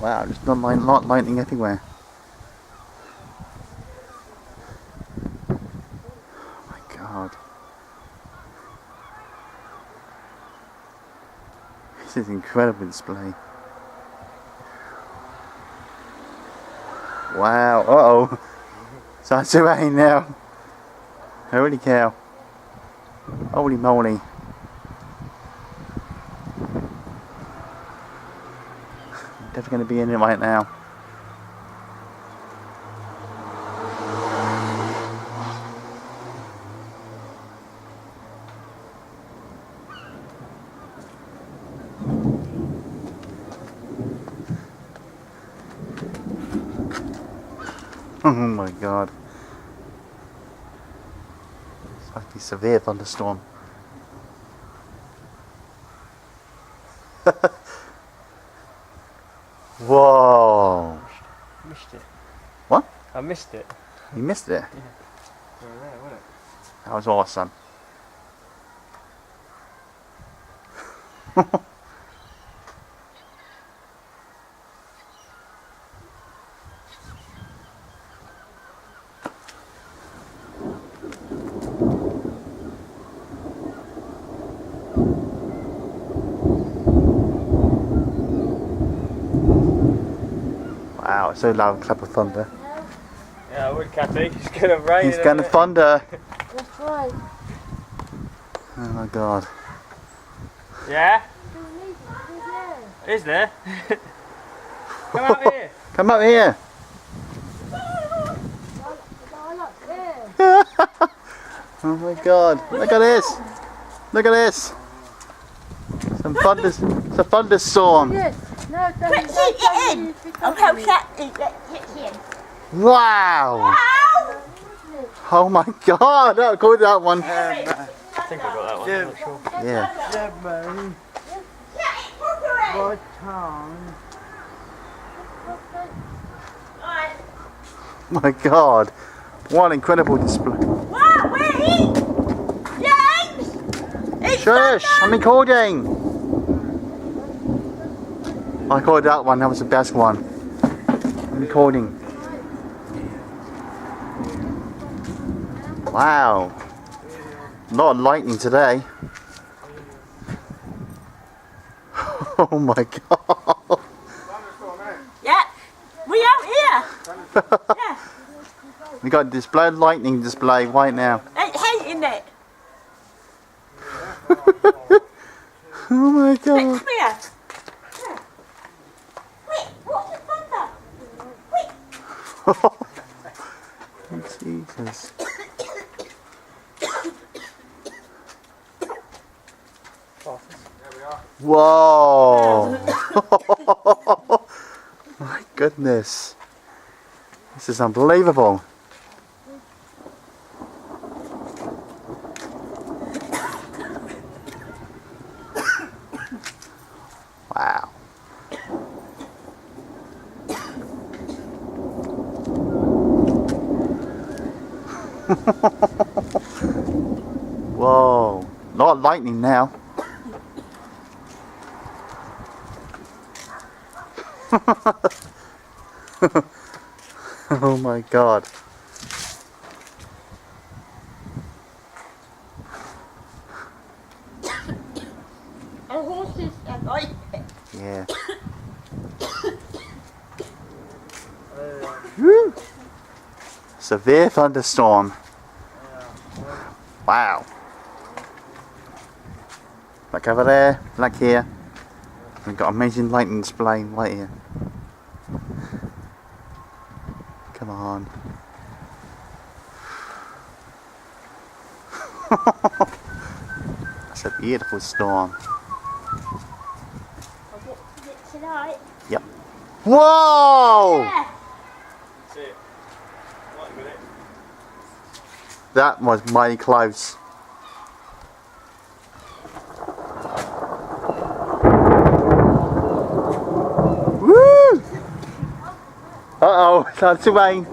Wow, there's not lightning everywhere. Oh my god. This is an incredible display. Wow, uh-oh. Starts to rain now. Holy cow. Holy moly. Definitely going to be in it right now. Oh my god. It's like a severe thunderstorm. Whoa. Missed it. What? I missed it. You missed it? Yeah. Right there, wasn't it? That was awesome. Wow, so loud clap of thunder. Yeah, I would, Kathy. It's gonna rain. He's gonna thunder. That's right. Oh my god. Yeah? Is there? Come out here. Come up here. Oh my god. Look at this. Look at this. It's a thunderstorm. No, Quick, get in! I'll help you get in. Wow. Oh my god. That called that one. I think I got that one. I'm not sure. Yeah. Right. My god. What an incredible display. What? Where are you? James! It's Shush, I'm recording. I called that one, that was the best one. I'm recording. Wow. A lot of lightning today. Oh my god. Yeah. We out here. Yeah. We got display lightning display right now. It's hating it. Oh my Quick, god. come here. Yeah. Quick, what's the thunder? Quick. Jesus. Whoa. My goodness. This is unbelievable. Wow. Whoa. A lot of lightning now. Oh my god. And horses are like it. Yeah. Woo. Severe thunderstorm. Wow. Look over there, look here. We've got amazing lightning display right here. Come on. That's a beautiful storm. I'll get to it tonight. Yep. Whoa! Yeah. That's it. Right, with it. That was mighty close. Woo! Uh-oh, starts to rain.